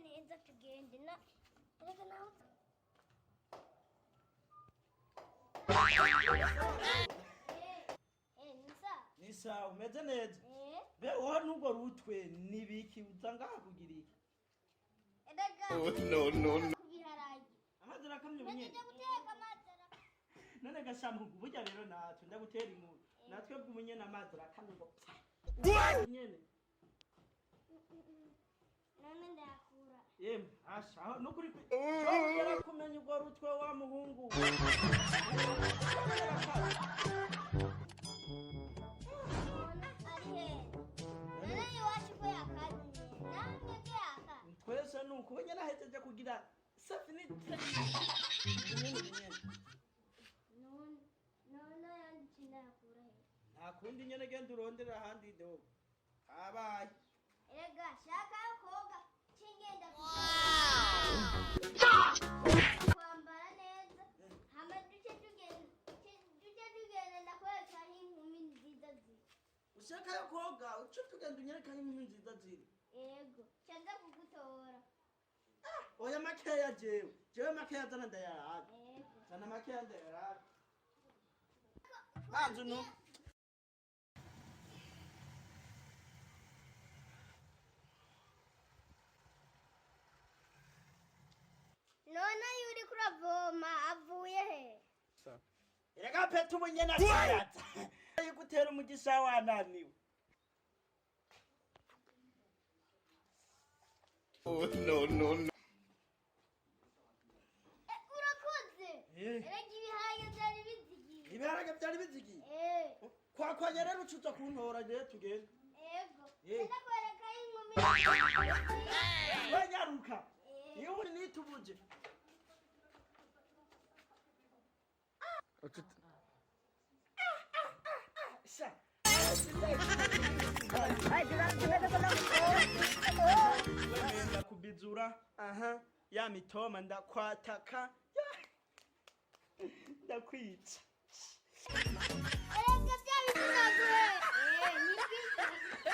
neza tugende na reka nawe ni sawa umeze neza be wowe n'ubwo rutwe nibiki uzangaha kugira iki no amazira akamye bunye none gashamu burya rero natwe ndagutera inkuru natwe bw'umunye n'amazira akamye ngo nyene none ndakura yemwe asha aho nukuri pe cyo kumenya ubwo rutwe wa muhungu twese nuko wenye nahejeje kugira safini none yandikina yakura he nta kundi nyene genda urondera ahandi do kabaye ega shaka yo koga cingenda kwambara neza hama duce tugenda ndakwereka inkumi nziza ziri ushaka yo koga uco tugenda unyereka inkumi nziza ziri ego canza kugutora oya makeya jewe makeya zana ndayaraga zana makeya ndayaraga banzu no none yuri kuravoma avuye he erega pete ubunye nasiyatsa yigutera umugisha wananiwe no. urakoze erega ibiharage byari bizigiye ibiharage byari bizigiye kwakwanya rero ucuza kuntora rero tugende ego ndakwereka inkumi wenyaruka iyo uri nitubuje sha wemenda kubizura aha ya mitoma ndakwataka ndakwica erega byari bizigiye